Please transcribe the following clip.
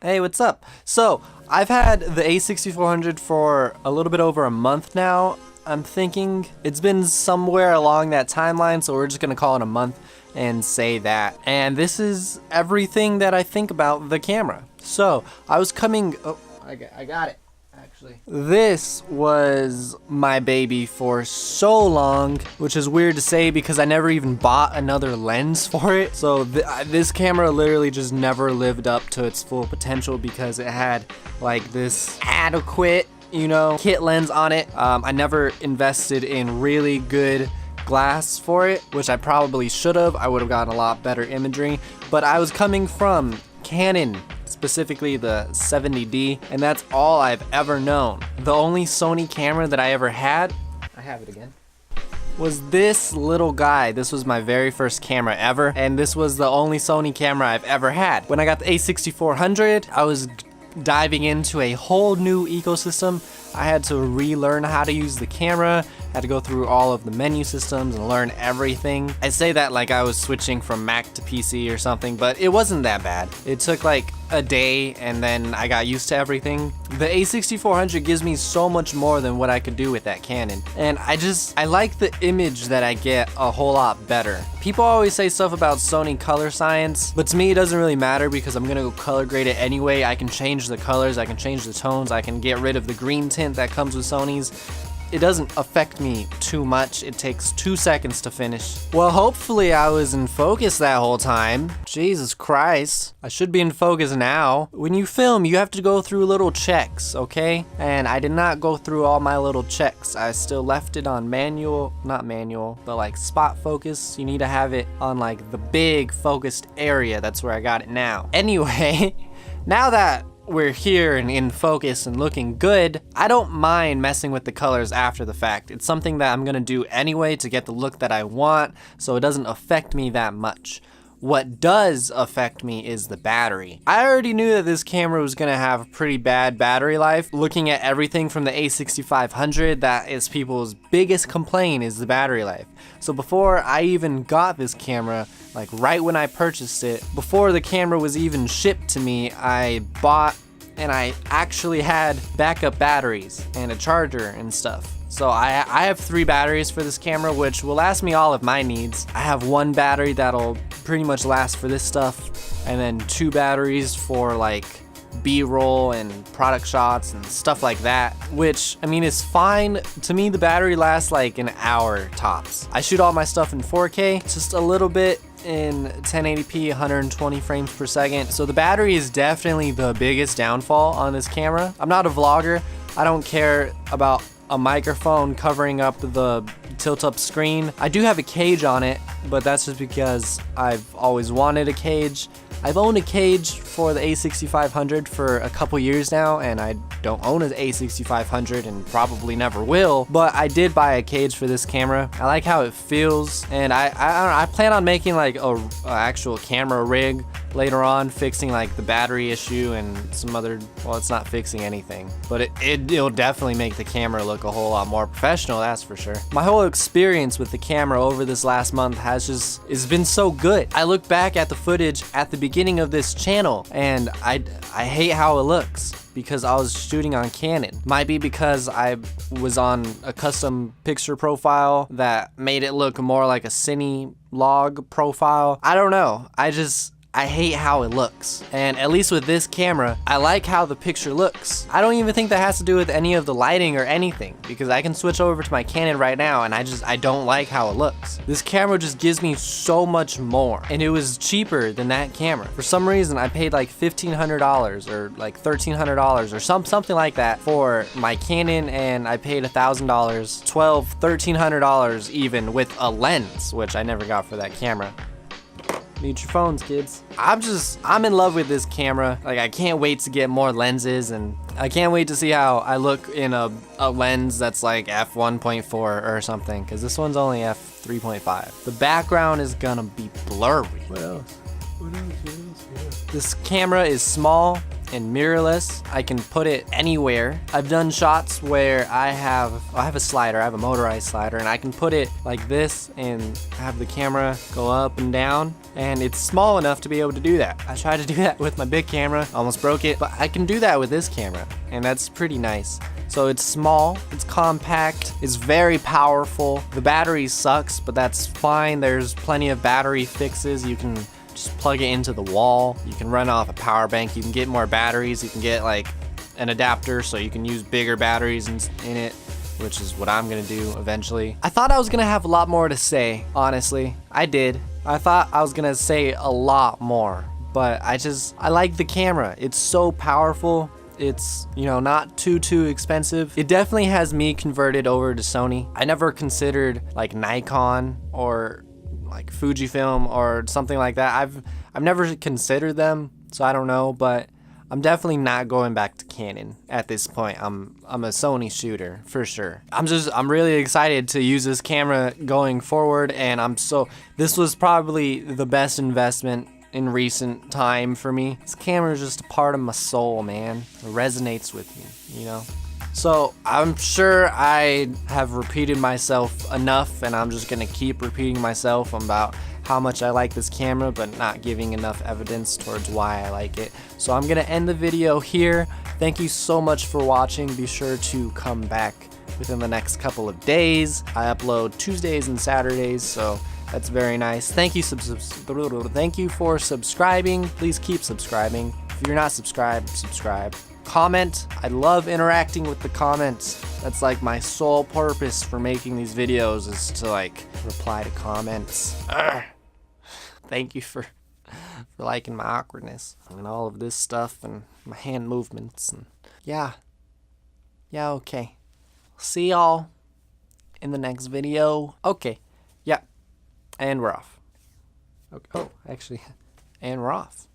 Hey, what's up? So, I've had the A6400 for a little bit over a month now. I'm thinking it's been somewhere along that timeline, so we're just gonna call it a month and say that. And this is everything that I think about the camera. So, I was coming, I got it. This was my baby for so long, which is weird to say because I never even bought another lens for it. So this camera literally just never lived up to its full potential because it had like this adequate, kit lens on it. I never invested in really good glass for it, which I probably should have. I would have gotten a lot better imagery, but I was coming from Canon, specifically the 70D, and that's all I've ever known. The only Sony camera that I ever had, I have it again, was this little guy. This was my very first camera ever, and this was the only Sony camera I've ever had. When I got the A6400, I was diving into a whole new ecosystem. I had to relearn how to use the camera, had to go through all of the menu systems and learn everything. I say that like I was switching from Mac to PC or something, but it wasn't that bad. It took like a day and then I got used to everything. The A6400 gives me so much more than what I could do with that Canon. And I like the image that I get a whole lot better. People always say stuff about Sony Colorscience, but to me it doesn't really matter because I'm gonna go color grade it anyway. I can change the colors, I can change the tones, I can get rid of the green tint that comes with Sony's. It doesn't affect me too much. It takes 2 seconds to finish. Well, hopefully I was in focus that whole time. Jesus Christ. I should be in focus now. When you film, you have to go through little checks, okay? And I did not go through all my little checks. I still left it on not manual, but like spot focus. You need to have it on like the big focused area. That's where I got it now. Anyway, now that we're here and in focus and looking good, I don't mind messing with the colors after the fact. It's something that I'm gonna do anyway to get the look that I want, so it doesn't affect me that much. What does affect me is the battery. I already knew that this camera was gonna have a pretty bad battery life. Looking at everything from the A6500, that is people's biggest complaint is the battery life. So before I even got this camera, like right when I purchased it, before the camera was even shipped to me, I bought and I actually had backup batteries and a charger and stuff. So I have 3 batteries for this camera, which will last me all of my needs. I have 1 battery that'll pretty much last for this stuff, and then 2 batteries for like B-roll and product shots and stuff like that, which I mean is fine. To me, the battery lasts like an hour tops. I shoot all my stuff in 4K, just a little bit in 1080p, 120 frames per second. So the battery is definitely the biggest downfall on this camera. I'm not a vlogger. I don't care about a microphone covering up the tilt-up screen. I do have a cage on it, but that's just because I've always wanted a cage. I've owned a cage for the A6500 for a couple years now, and I don't own an A6500 and probably never will, but I did buy a cage for this camera. I like how it feels, and I plan on making like a actual camera rig later on, fixing like the battery issue and some other, well, it's not fixing anything, but it'll definitely make the camera look a whole lot more professional, that's for sure. My whole experience with the camera over this last month has been so good. I look back at the footage at the beginning of this channel and I hate how it looks because I was shooting on Canon. Might be because I was on a custom picture profile that made it look more like a cine log profile. I don't know. I hate how it looks. And at least with this camera, I like how the picture looks. I don't even think that has to do with any of the lighting or anything because I can switch over to my Canon right now and I don't like how it looks. This camera just gives me so much more, and it was cheaper than that camera. For some reason, I paid like $1,500 or like $1,300 or something like that for my Canon, and I paid $1,000, $1,300 even with a lens, which I never got for that camera. Mute your phones, kids. I'm in love with this camera. Like, I can't wait to get more lenses, and I can't wait to see how I look in a lens that's like f1.4 or something, because this one's only f3.5. The background is gonna be blurry. What else? This camera is small. and mirrorless. I can put it anywhere. I've done shots where I have a slider, I have a motorized slider, and I can put it like this and have the camera go up and down, and it's small enough to be able to do that. I tried to do that with my big camera, almost broke it, but I can do that with this camera, and that's pretty nice. So it's small, it's compact, it's very powerful. The battery sucks, but that's fine. There's plenty of battery fixes. You can just plug it into the wall. You can run off a power bank. You can get more batteries. You can get like an adapter so you can use bigger batteries in it, which is what I'm gonna do eventually. I thought I was gonna have a lot more to say, honestly. I did. I thought I was gonna say a lot more, but I like the camera. It's so powerful. It's, you know, not too expensive. It definitely has me converted over to Sony. I never considered like Nikon or like Fujifilm or something like that. I've never considered them, so I don't know, but I'm definitely not going back to Canon at this point. I'm a Sony shooter for sure. I'm really excited to use this camera going forward, and this was probably the best investment in recent time for me. This camera is just a part of my soul, man. It resonates with me, you know? So I'm sure I have repeated myself enough, and I'm just gonna keep repeating myself about how much I like this camera, but not giving enough evidence towards why I like it. So I'm gonna end the video here. Thank you so much for watching. Be sure to come back within the next couple of days. I upload Tuesdays and Saturdays, so that's very nice. Thank you for subscribing. Please keep subscribing. If you're not subscribed, subscribe. Comment. I love interacting with the comments. That's like my sole purpose for making these videos, is to like reply to comments. Thank you for liking my awkwardness and all of this stuff and my hand movements, and yeah, okay. See y'all in the next video. Okay, yeah, and we're off. Okay. Oh, actually, and we're off.